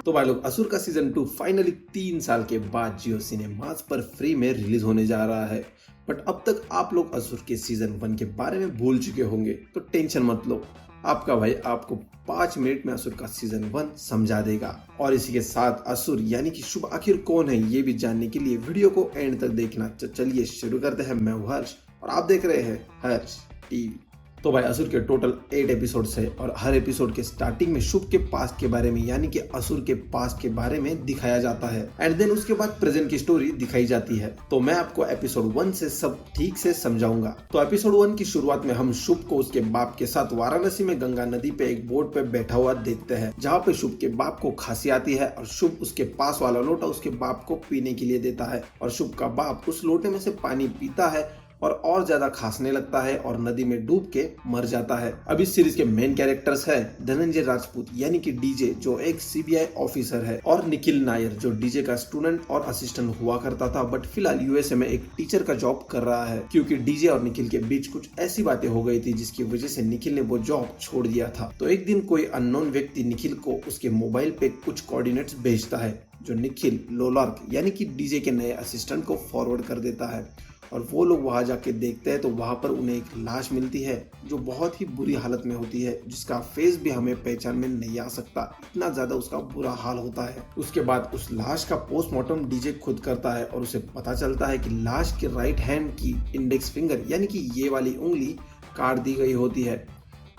तो भाई लोग, असुर का सीजन 2 फाइनली 3 साल के बाद जियो सिनेमास पर फ्री में रिलीज होने जा रहा है। बट अब तक आप लोग असुर के सीजन 1 के बारे में भूल चुके होंगे, तो टेंशन मत लो। आपका भाई आपको 5 मिनट में असुर का सीजन 1 समझा देगा। और इसी के साथ असुर यानी कि शुभ आखिर कौन है, ये भी जानने के लिए वीडियो को एंड तक देखना। चलिए शुरू करते हैं। मैं हूं हर्ष और आप देख रहे हैं हर्ष टीवी। तो भाई, असुर के टोटल 8 एपिसोड्स है और हर एपिसोड के स्टार्टिंग में शुभ के पास्ट के बारे में यानी कि असुर के पास्ट के बारे में दिखाया जाता है एंड देन उसके बाद प्रेजेंट की स्टोरी दिखाई जाती है। तो मैं आपको एपिसोड 1 से सब ठीक से समझाऊंगा। तो एपिसोड 1 की शुरुआत में हम शुभ को उसके बाप के साथ वाराणसी में गंगा नदी पे एक बोट पे बैठा हुआ देखते हैं, जहाँ पे शुभ के बाप को खांसी आती है और शुभ उसके पास वाला लोटा उसके बाप को पीने के लिए देता है और शुभ का बाप उस लोटे में से पानी पीता है और ज्यादा खांसने लगता है और नदी में डूब के मर जाता है। अब इस सीरीज के मेन कैरेक्टर्स है धनंजय राजपूत यानी कि डीजे, जो एक सीबीआई ऑफिसर है, और निखिल नायर, जो डीजे का स्टूडेंट और असिस्टेंट हुआ करता था बट फिलहाल यूएसए में एक टीचर का जॉब कर रहा है, क्योंकि डीजे और निखिल के बीच कुछ ऐसी बातें हो गई थी जिसकी वजह से निखिल ने वो जॉब छोड़ दिया था। तो एक दिन कोई अननोन व्यक्ति निखिल को उसके मोबाइल पे कुछ कोऑर्डिनेट्स भेजता है, जो निखिल लोलार्क यानी कि डीजे के नए असिस्टेंट को फॉरवर्ड कर देता है। और वो लोग वहां जाके देखते हैं तो वहां पर उन्हें एक लाश मिलती है जो बहुत ही बुरी हालत में होती है, जिसका फेस भी हमें पहचान में नहीं आ सकता, इतना ज्यादा उसका बुरा हाल होता है। उसके बाद उस लाश का पोस्टमार्टम डीजे खुद करता है और उसे पता चलता है कि लाश के राइट हैंड की इंडेक्स फिंगर यानी कि ये वाली उंगली काट दी गई होती है,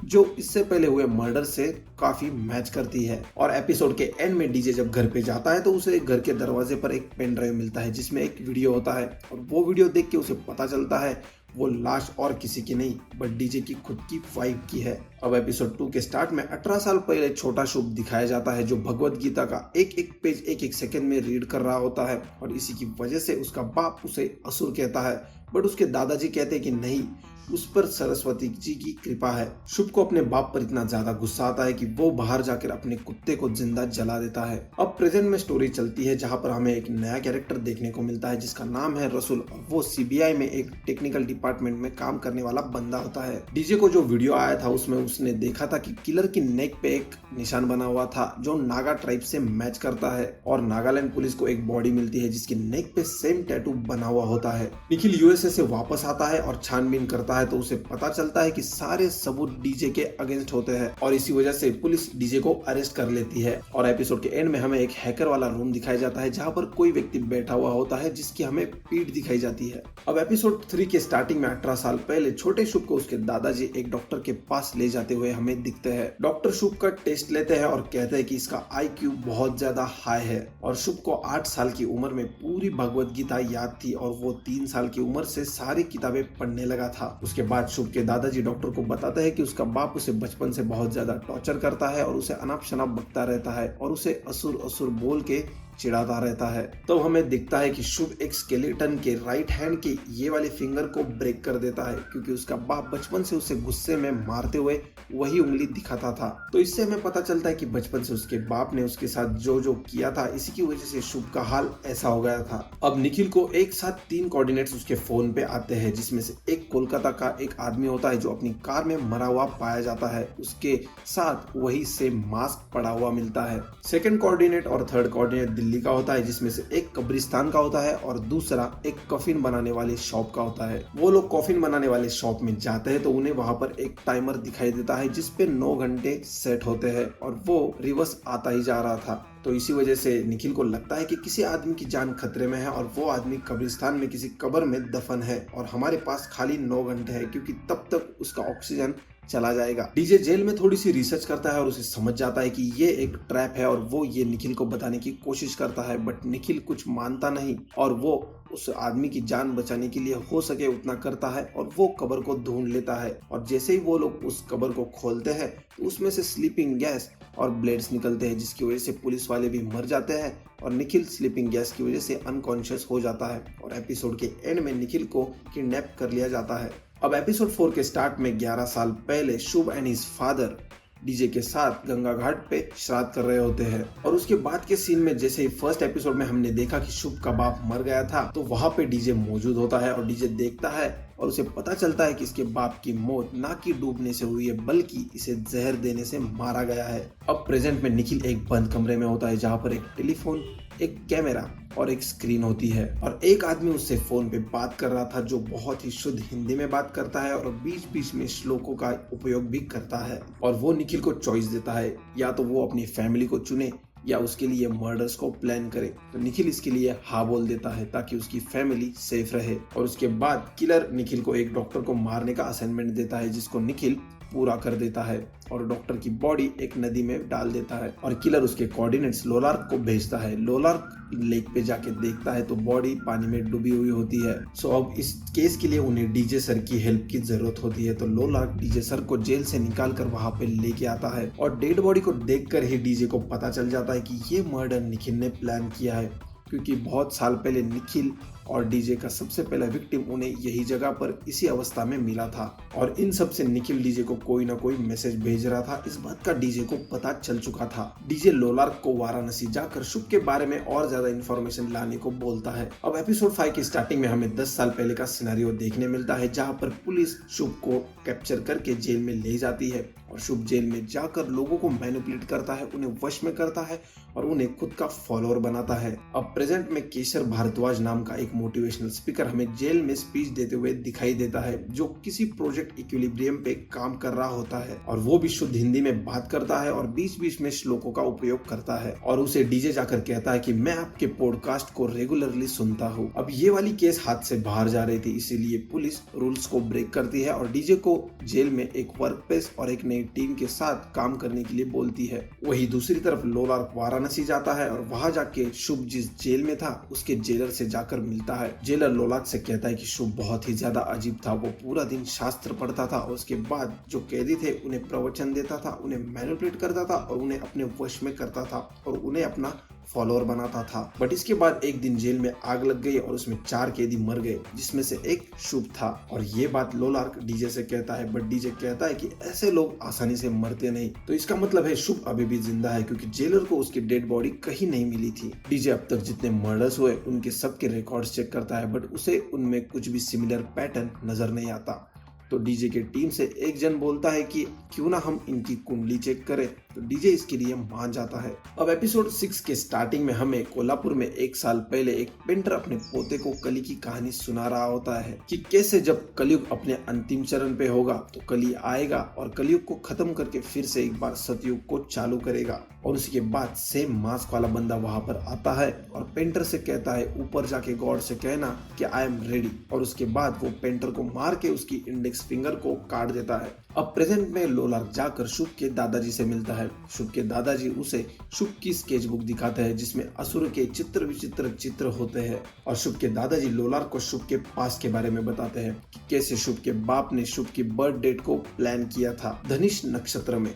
जो इससे पहले हुए मर्डर से काफी मैच करती है। और एपिसोड के एंड में डीजे जब घर पे जाता है तो उसे घर के दरवाजे पर एक पेन ड्राइव मिलता है जिसमें एक वीडियो होता है और वो वीडियो देख के उसे पता चलता है वो लाश और किसी की नहीं बट डीजे की खुद की वाइफ की है। अब एपिसोड 2 के स्टार्ट में 18 साल पहले छोटा शुभ दिखाया जाता है, जो भगवत गीता का एक एक पेज एक एक सेकंड में रीड कर रहा होता है और इसी की वजह से उसका बाप उसे असुर कहता है, बट उसके दादाजी कहते हैं कि नहीं, उस पर सरस्वती जी की कृपा है। शुभ को अपने बाप पर इतना ज्यादा गुस्सा आता है कि वो बाहर जाकर अपने कुत्ते को जिंदा जला देता है। अब प्रेजेंट में स्टोरी चलती है जहां पर हमें एक नया कैरेक्टर देखने को मिलता है जिसका नाम है रसूल, और वो सीबीआई में एक टेक्निकल डिपार्टमेंट में काम करने वाला बंदा होता है। डीजे को जो वीडियो आया था उसमें उसने देखा था कि किलर की नेक पे एक निशान बना हुआ था जो नागा ट्राइब से मैच करता है और नागालैंड पुलिस को एक बॉडी मिलती है जिसकी नेक पे सेम टैटू बना हुआ होता है। निखिल यूएसए से वापस आता है और छानबीन करता है तो उसे पता चलता है कि सारे सबूत डीजे के अगेंस्ट होते हैं और इसी वजह से पुलिस डीजे को अरेस्ट कर लेती है। और एपिसोड के एंड में हमें एक हैकर वाला रूम दिखाया जाता है जहां पर कोई व्यक्ति बैठा हुआ होता है जिसकी हमें पीठ दिखाई जाती है। अब एपिसोड 3 के स्टार्टिंग में 18 साल पहले छोटे शुभ को उसके दादाजी एक डॉक्टर के पास ले जाते हुए हमें दिखते हैं। डॉक्टर शुभ का टेस्ट लेते हैं और कहते हैं कि इसका IQ बहुत ज्यादा हाई है और शुभ को 8 साल की उम्र में पूरी भगवत गीता याद थी और वो 3 साल की उम्र से सारी किताबें पढ़ने लगा था। उसके बाद शुभ के दादाजी डॉक्टर को बताते हैं कि उसका बाप उसे बचपन से बहुत ज्यादा टॉर्चर करता है और उसे अनाप शनाप बकता रहता है और उसे असुर असुर बोल के चिढ़ाता रहता है। तो हमें दिखता है कि शुभ एक स्केलेटन के राइट हैंड के ये वाले फिंगर को ब्रेक कर देता है, क्योंकि उसका बाप बचपन से उसे गुस्से में मारते हुए वही उंगली दिखाता था। तो इससे हमें पता चलता है कि बचपन से उसके बाप ने उसके साथ जो जो किया था इसी की वजह से शुभ का हाल ऐसा हो गया था। अब निखिल को एक साथ 3 कोऑर्डिनेट्स उसके फोन पे आते हैं, जिसमें से एक कोलकाता का एक आदमी होता है जो अपनी कार में मरा हुआ पाया जाता है, उसके साथ वही से मास्क पड़ा हुआ मिलता है। सेकंड कोऑर्डिनेट और थर्ड कोऑर्डिनेट दिल्ली का होता है, जिसमें से एक कब्रिस्तान का होता है और दूसरा एक कफिन बनाने वाले शॉप का होता है। वो लोग कॉफिन बनाने वाले शॉप में जाते हैं तो उन्हें वहां पर एक टाइमर दिखाई देता है जिसपे 9 घंटे सेट होते हैं और वो रिवर्स आता ही जा रहा था। तो इसी वजह से निखिल को लगता है कि किसी आदमी की जान खतरे में है और वो आदमी कब्रिस्तान में किसी कब्र में दफन है और हमारे पास खाली 9 घंटे है, क्योंकि तब तक उसका ऑक्सीजन चला जाएगा। डीजे जेल में थोड़ी सी रिसर्च करता है और उसे समझ जाता है कि ये एक ट्रैप है और वो ये निखिल को बताने की कोशिश करता है, बट निखिल कुछ मानता नहीं और वो उस आदमी की जान बचाने के लिए हो सके उतना करता है और वो कब्र को ढूंढ लेता है। और जैसे ही वो लोग उस कब्र को खोलते हैं तो उसमें से स्लीपिंग गैस और ब्लेड्स निकलते हैं, जिसकी वजह से पुलिस वाले भी मर जाते हैं और निखिल स्लीपिंग गैस की वजह से अनकॉन्शियस हो जाता है और एपिसोड के एंड में निखिल को किडनैप कर लिया जाता है। अब एपिसोड 4 के स्टार्ट में 11 साल पहले शुभ एंड हिज फादर डीजे के साथ गंगा घाट पे श्राद्ध कर रहे होते हैं। और उसके बाद के सीन में जैसे ही फर्स्ट एपिसोड में हमने देखा कि शुभ का बाप मर गया था, तो वहाँ पे डीजे मौजूद होता है और डीजे देखता है और उसे पता चलता है कि इसके बाप की मौत ना कि डूबने से हुई है बल्कि इसे जहर देने से मारा गया है। अब प्रेजेंट में निखिल एक बंद कमरे में होता है जहाँ पर एक टेलीफोन, एक कैमरा और एक स्क्रीन होती है और एक आदमी उससे फोन पे बात कर रहा था जो बहुत ही शुद्ध हिंदी में बात करता है और बीच बीच में श्लोकों का उपयोग भी करता है। और वो निखिल को चॉइस देता है, या तो वो अपनी फैमिली को चुने या उसके लिए मर्डर्स को प्लान करे। तो निखिल इसके लिए हाँ बोल देता है ताकि उसकी फैमिली सेफ रहे। और उसके बाद किलर निखिल को एक डॉक्टर को मारने का असाइनमेंट देता है जिसको निखिल पूरा कर देता है और डॉक्टर की बॉडी एक नदी में डाल देता है और किलर उसके कोऑर्डिनेट्स लोलार्क को भेजता है। लोलार्क लेक पे जाके देखता है तो बॉडी पानी में डूबी हुई होती है। सो अब इस केस के लिए उन्हें डीजे सर की हेल्प की जरूरत होती है। तो लोलार्क डीजे सर को जेल से निकाल कर वहाँ पे लेके आता है और डेड बॉडी को देखकर ही डीजे को पता चल जाता है कि ये मर्डर निखिल ने प्लान किया है, क्योंकि बहुत साल पहले निखिल और डीजे का सबसे पहला विक्टिम उन्हें यही जगह पर इसी अवस्था में मिला था और इन सब से निखिल डीजे को कोई ना कोई मैसेज भेज रहा था। इस बात का डीजे को पता चल चुका था। डीजे लोलार्क को वाराणसी जाकर शुभ के बारे में और ज्यादा इन्फॉर्मेशन लाने को बोलता है। अब एपिसोड 5 की स्टार्टिंग में हमें 10 साल पहले का सिनेरियो देखने मिलता है जहाँ पर पुलिस शुभ को कैप्चर करके जेल में ले जाती है और शुभ जेल में जाकर लोगों को मैनिपुलेट करता है, उन्हें वश में करता है और उन्हें खुद का फॉलोअर बनाता है। अब प्रेजेंट में केशर भारद्वाज नाम का एक मोटिवेशनल स्पीकर हमें जेल में स्पीच देते हुए दिखाई देता है जो किसी प्रोजेक्ट इक्विलिब्रियम पे काम कर रहा होता है और वो भी शुद्ध हिंदी में बात करता है और बीच बीच में श्लोकों का उपयोग करता है और उसे डीजे जाकर कहता है कि मैं आपके पॉडकास्ट को रेगुलरली सुनता हूँ। अब ये वाली केस हाथ से बाहर जा रही थी, इसीलिए पुलिस रूल्स को ब्रेक करती है और डीजे को जेल में एक वर्क प्लेस और एक नई टीम के साथ काम करने के लिए बोलती है। वही दूसरी तरफ लोलार्क वाराणसी जाता है और वहां जाके शुभ जिस जेल में था उसके जेलर से जाकर मिलता है। जेलर लोलार्क से कहता है कि शुभ बहुत ही ज्यादा अजीब था, वो पूरा दिन शास्त्र पढ़ता था और उसके बाद जो कैदी थे उन्हें प्रवचन देता था, उन्हें मैनिपुलेट करता था और उन्हें अपने वश में करता था और उन्हें अपना फॉलोअर बनाता था। बट इसके बाद एक दिन जेल में आग लग गई और उसमें 4 कैदी मर गए जिसमें से एक शुभ था और ये बात लोलार्क डीजे से कहता है, बट डीजे कहता है कि ऐसे लोग आसानी से मरते नहीं, तो इसका मतलब है शुभ अभी भी जिंदा है क्योंकि जेलर को उसकी डेड बॉडी कहीं नहीं मिली थी। डीजे अब तक जितने मर्डर्स हुए उनके सबके रिकॉर्ड्स चेक करता है बट उसे उनमें कुछ भी सिमिलर पैटर्न नजर नहीं आता। तो डीजे के टीम से एक जन बोलता है कि क्यों ना हम इनकी कुंडली चेक करें, तो डीजे इसके लिए मान जाता है। अब एपिसोड 6 के स्टार्टिंग में हमें कोल्हापुर में 1 साल पहले एक पेंटर अपने पोते को कली की कहानी सुना रहा होता है कि कैसे जब कलयुग अपने अंतिम चरण पे होगा तो कली आएगा और कलयुग को खत्म करके फिर से एक बार सतयुग को चालू करेगा। और उसके बाद सेम मास्क वाला बंदा वहां पर आता है और पेंटर से कहता है ऊपर जाके गॉड से कहना कि आई एम रेडी, और उसके बाद वो पेंटर को मार के उसकी इंडेक्स फिंगर को काट देता है। अब प्रेजेंट में लोलार्क जाकर शुभ के दादाजी से मिलता है। शुभ के दादाजी उसे शुभ की स्केच बुक दिखाते हैं जिसमें असुर के चित्र विचित्र चित्र होते हैं और शुभ के दादाजी लोलार्क को शुभ के पास के बारे में बताते हैं कि कैसे शुभ के बाप ने शुभ की बर्थ डेट को प्लान किया था धनिष नक्षत्र में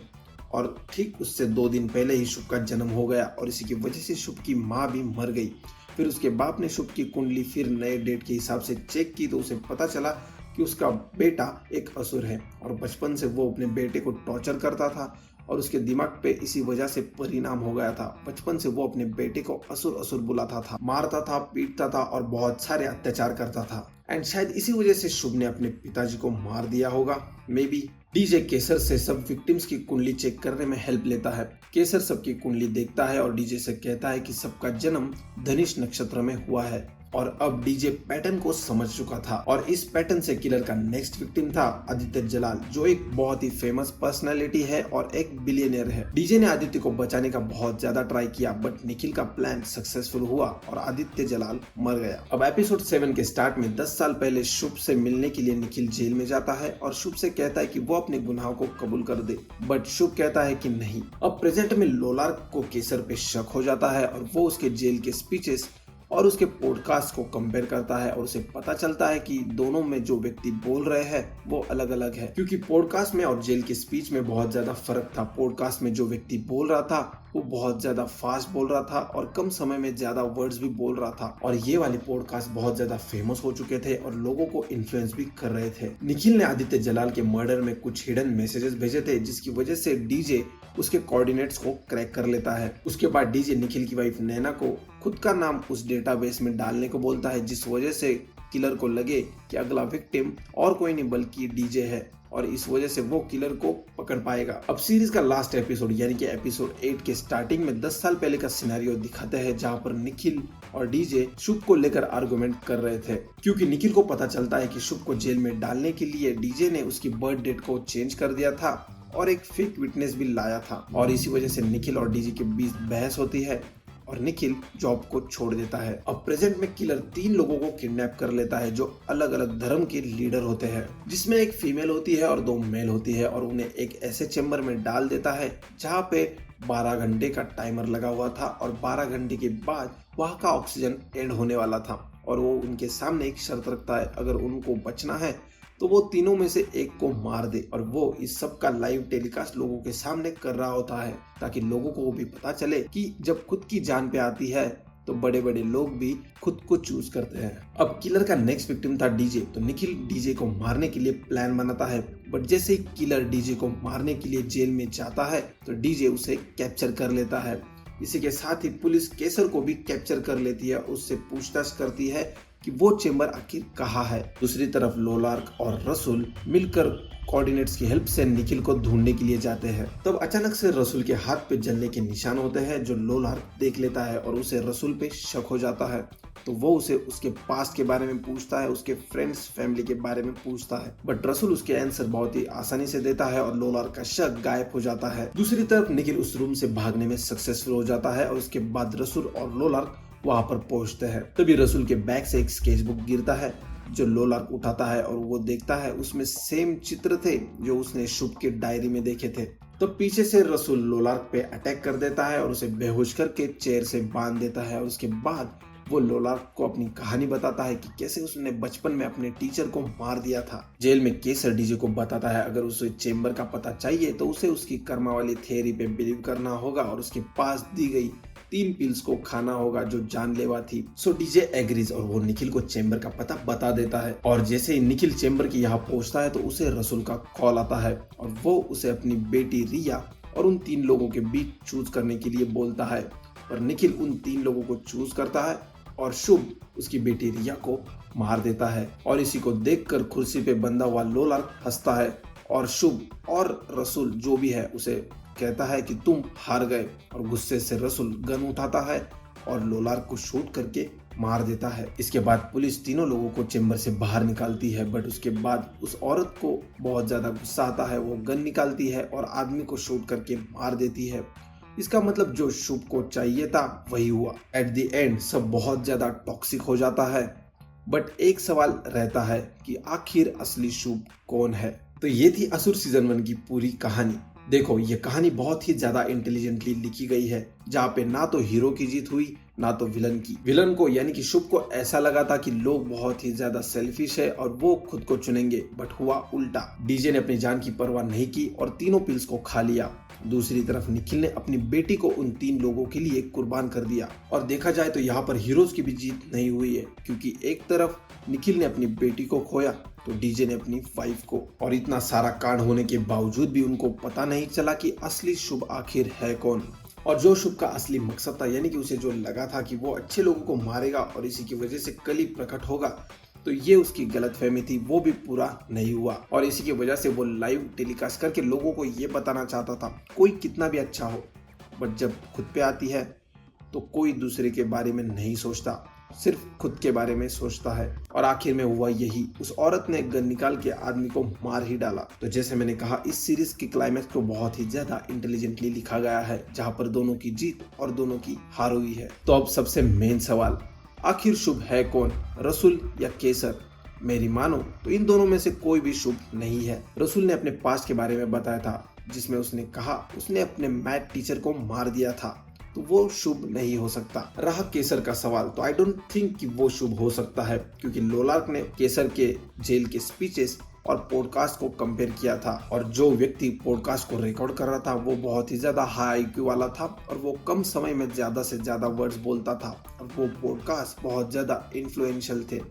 और ठीक उससे 2 दिन पहले ही शुभ का जन्म हो गया और इसी की वजह से शुभ की माँ भी मर गई। फिर उसके बाप ने शुभ की कुंडली फिर नए डेट के हिसाब से चेक की तो उसे पता चला कि उसका बेटा एक असुर है और बचपन से वो अपने बेटे को टॉर्चर करता था और उसके दिमाग पे इसी वजह से परिणाम हो गया था। बचपन से वो अपने बेटे को असुर असुर बुलाता था, मारता था, पीटता था और बहुत सारे अत्याचार करता था एंड शायद इसी वजह से शुभ ने अपने पिताजी को मार दिया होगा। मे बी डीजे केसर से सब विक्टिम्स की कुंडली चेक करने में हेल्प लेता है। केसर सबकी कुंडली देखता है और डीजे से कहता है कि सबका जन्म धनिष नक्षत्र में हुआ है और अब डीजे पैटर्न को समझ चुका था और इस पैटर्न से किलर का नेक्स्ट विक्टिम था आदित्य जलाल जो एक बहुत ही फेमस पर्सनालिटी है और एक बिलियनियर है। डीजे ने आदित्य को बचाने का बहुत ज्यादा ट्राई किया बट निखिल का प्लान सक्सेसफुल हुआ और आदित्य जलाल मर गया। अब एपिसोड 7 के स्टार्ट में 10 साल पहले शुभ से मिलने के लिए निखिल जेल में जाता है और शुभ से कहता है कि वो अपने गुनाहों को कबूल कर दे बट शुभ कहता है कि नहीं। अब प्रेजेंट में लोलार्क को केसर पे शक हो जाता है और वो उसके जेल के स्पीचेस और उसके पॉडकास्ट को कंपेयर करता है और उसे पता चलता है कि दोनों में जो व्यक्ति बोल रहे हैं वो अलग अलग है, क्योंकि पॉडकास्ट में और जेल के स्पीच में बहुत ज्यादा फर्क था। पॉडकास्ट में जो व्यक्ति बोल रहा था वो बहुत ज्यादा फास्ट बोल रहा था और कम समय में ज्यादा वर्ड्स भी बोल रहा था, और ये वाले पॉडकास्ट बहुत ज्यादा फेमस हो चुके थे और लोगों को इन्फ्लुएंस भी कर रहे थे। निखिल ने आदित्य जलाल के मर्डर में कुछ हिडन मैसेजेस भेजे थे, जिसकी वजह से डीजे उसके कोऑर्डिनेट्स को क्रैक कर लेता है। उसके बाद डीजे निखिल की वाइफ नैना को खुद का नाम उस डेटाबेस में डालने को बोलता है, जिस वजह से किलर को लगे कि अगला विक्टिम और कोई नहीं बल्कि डीजे है, और इस वजह से वो किलर को पकड़ पाएगा। अब सीरीज का लास्ट एपिसोड यानी कि एपिसोड 8 के स्टार्टिंग में 10 साल पहले का सिनेरियो दिखाते हैं, जहां पर निखिल और डीजे शुभ को लेकर आर्गुमेंट कर रहे थे, क्योंकि निखिल को पता चलता है कि शुभ को जेल में डालने के लिए डीजे ने उसकी बर्थ डेट को चेंज कर दिया था और एक फेक विटनेस भी लाया था, और इसी वजह से निखिल और डीजे के बीच बहस होती है और निखिल जॉब को छोड़ देता है। अब प्रेजेंट में किलर 3 लोगों को किडनैप कर लेता है जो अलग अलग धर्म के लीडर होते हैं, जिसमें एक फीमेल होती है और 2 मेल होती है, और उन्हें एक ऐसे चेम्बर में डाल देता है जहाँ पे 12 घंटे का टाइमर लगा हुआ था, और 12 घंटे के बाद वहाँ का ऑक्सीजन एंड होने वाला था, और वो उनके सामने एक शर्त रखता है, अगर उनको बचना है तो वो तीनों में से एक को मार दे, और वो इस सब का लाइव टेलीकास्ट लोगों के सामने कर रहा होता है, ताकि लोगों को भी पता चले कि जब खुद की जान पे आती है तो बड़े बड़े लोग भी खुद को चूज करते हैं। अब किलर का नेक्स्ट विक्टिम था डीजे, तो निखिल डीजे को मारने के लिए प्लान बनाता है, बट जैसे ही किलर डीजे को मारने के लिए जेल में जाता है तो डीजे उसे कैप्चर कर लेता है। इसी के साथ ही पुलिस केसर को भी कैप्चर कर लेती है, उससे पूछताछ करती है कि वो चेंबर आखिर कहाँ है। दूसरी तरफ लोलार्क और रसूल मिलकर कोऑर्डिनेट्स की हेल्प से निखिल को ढूंढने के लिए जाते हैं। तब अचानक से रसूल के हाथ पे जलने के निशान होते हैं, जो लोलार्क देख लेता है और उसे रसूल पे शक हो जाता है, तो वो उसे उसके पास्ट के बारे में पूछता है, उसके फ्रेंड्स फैमिली के बारे में पूछता है, बट रसूल उसके आंसर बहुत ही आसानी से देता है और लोलार्क का शक गायब हो जाता है। दूसरी तरफ निखिल उस रूम से भागने में सक्सेसफुल हो जाता है और उसके बाद रसूल और लोलार्क वहां पर पहुंचते हैं। तभी रसूल के बैग से एक स्केचबुक गिरता है, जो लोलार्क उठाता है और वो देखता है उसमें सेम चित्र थे जो उसने शुभ के डायरी में देखे थे। तो पीछे से रसूल लोलार्क पे अटैक कर देता है और उसे बेहोश करके चेयर से बांध देता है, और उसके बाद वो लोलार्क को अपनी कहानी बताता है कि कैसे उसने बचपन में अपने टीचर को मार दिया था। जेल में केसर डीजे को बताता है अगर उसे चेंबर का पता चाहिए तो उसे उसकी कर्मा वाली थियरी पे बिलीव करना होगा और उसके पास दी गई 3 पिल्स को खाना होगा जो जानलेवा थी। सो डीजे एग्रीज और वो निखिल को चेंबर का पता बता देता है, और जैसे ही निखिल चेंबर के यहाँ पहुंचता है तो उसे रसूल का कॉल आता है और वो उसे अपनी बेटी रिया और उन 3 लोगों के बीच चूज करने के लिए बोलता है, और निखिल उन 3 लोगों को चूज करता है और शुभ उसकी बेटी रिया को मार देता है। और इसी को देखकर कुर्सी पे बंधा हुआ लोलार्क हंसता है और शुभ और रसूल जो भी है उसे कहता है कि तुम हार गए, और गुस्से से रसूल गन उठाता है और लोलार्क को शूट करके मार देता है। इसके बाद पुलिस तीनों लोगों को चेंबर से बाहर निकालती है, बट उसके बाद उस औरत को बहुत ज्यादा गुस्सा आता है, वो गन निकालती है और आदमी को शूट करके मार देती है। इसका मतलब जो शुभ को चाहिए था वही हुआ। एट द एंड सब बहुत ज्यादा टॉक्सिक हो जाता है, बट एक सवाल रहता है कि आखिर असली शुभ कौन है। तो ये थी असुर सीजन 1 की पूरी कहानी। देखो, ये कहानी बहुत ही ज्यादा इंटेलिजेंटली लिखी गई है, जहाँ पे ना तो हीरो की जीत हुई ना तो विलन की। विलन को यानी कि शुभ को ऐसा लगा था कि लोग बहुत ही ज्यादा सेल्फिश है और वो खुद को चुनेंगे, बट हुआ उल्टा। डीजे ने अपनी जान की परवाह नहीं की और तीनों पिल्स को खा लिया। दूसरी तरफ निखिल ने अपनी बेटी को उन 3 लोगों के लिए कुर्बान कर दिया। और देखा जाए तो यहाँ पर हीरोज की भी जीत नहीं हुई है, क्योंकि एक तरफ निखिल ने अपनी बेटी को खोया तो डीजे ने अपनी वाइफ को, और इतना सारा कांड होने के बावजूद भी उनको पता नहीं चला कि असली शुभ आखिर है कौन। और जो शुभ का असली मकसद था, यानी कि उसे जो लगा था कि वो अच्छे लोगों को मारेगा और इसी की वजह से कली प्रकट होगा, तो ये उसकी गलतफहमी थी, वो भी पूरा नहीं हुआ। और इसी की वजह से वो लाइव टेलीकास्ट करके लोगों को ये बताना चाहता था कोई कितना भी अच्छा हो, बट जब खुद पे आती है तो कोई दूसरे के बारे में नहीं सोचता, सिर्फ खुद के बारे में सोचता है। और आखिर में हुआ यही, उस औरत ने गन निकाल के आदमी को मार ही डाला। तो जैसे मैंने कहा, इस सीरीज के क्लाइमैक्स को बहुत ही ज्यादा इंटेलिजेंटली लिखा गया है, जहाँ पर दोनों की जीत और दोनों की हार हुई है। तो अब सबसे मेन सवाल, आखिर शुभ है कौन, रसूल या केसर? मेरी मानो तो इन दोनों में से कोई भी शुभ नहीं है। रसूल ने अपने पास्ट के बारे में बताया था, जिसमें उसने कहा उसने अपने मैथ टीचर को मार दिया था, तो वो शुभ नहीं हो सकता। रहा केसर का सवाल, तो आई डोंट थिंक कि वो शुभ हो सकता है, क्योंकि लोलार्क ने केसर के जेल के स्पीचेस और पॉडकास्ट को कंपेयर किया था, और जो व्यक्ति पॉडकास्ट को रिकॉर्ड कर रहा था वो बहुत ही ज्यादा हाई आईक्यू वाला था, और वो कम समय में ज्यादा से ज्यादा वर्ड्स बोलता था, और वो पॉडकास्ट बहुत ज्यादा इन्फ्लुएंशियल थे,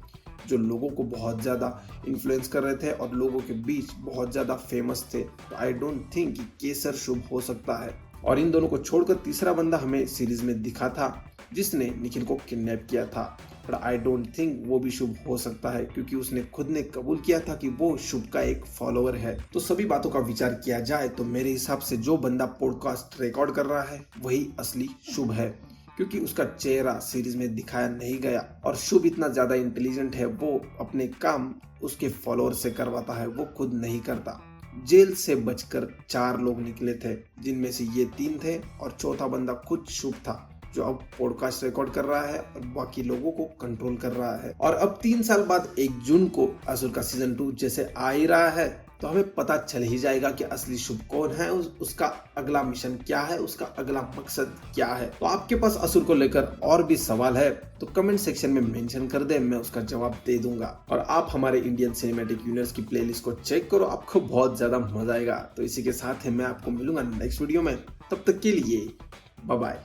जो लोगों को बहुत ज्यादा इन्फ्लुएंस कर रहे थे और लोगों के बीच बहुत ज्यादा फेमस थे। तो आई डोंट थिंक कि केसर शुभ हो सकता है। और इन दोनों को छोड़कर तीसरा बंदा हमें सीरीज में दिखा था जिसने निखिल को किडनैप किया था, पर आई डोंट थिंक वो भी शुभ हो सकता है, क्योंकि उसने खुद ने कबूल किया था कि वो शुभ का एक फॉलोअर है। तो सभी बातों का विचार किया जाए तो मेरे हिसाब से जो बंदा पॉडकास्ट रिकॉर्ड कर रहा है वही असली शुभ है, क्योंकि उसका चेहरा सीरीज में दिखाया नहीं गया, और शुभ इतना ज्यादा इंटेलिजेंट है, वो अपने काम उसके फॉलोअर से करवाता है, वो खुद नहीं करता। जेल से बचकर 4 लोग निकले थे, जिनमें से ये 3 थे, और चौथा बंदा खुद शुभ था, जो अब पॉडकास्ट रिकॉर्ड कर रहा है और बाकी लोगों को कंट्रोल कर रहा है। और अब 3 साल बाद 1 जून को असुर का सीजन 2 जैसे आ ही रहा है, तो हमें पता चल ही जाएगा कि असली शुभ कौन है, उसका अगला मिशन क्या है, उसका अगला मकसद क्या है। तो आपके पास असुर को लेकर और भी सवाल है तो कमेंट सेक्शन में मेंशन कर दे, मैं उसका जवाब दे दूंगा। और आप हमारे इंडियन सिनेमैटिक यूनिवर्स की प्लेलिस्ट को चेक करो, आपको बहुत ज्यादा मजा आएगा। तो इसी के साथ मैं आपको मिलूंगा नेक्स्ट वीडियो में, तब तक के लिए बाय बाय।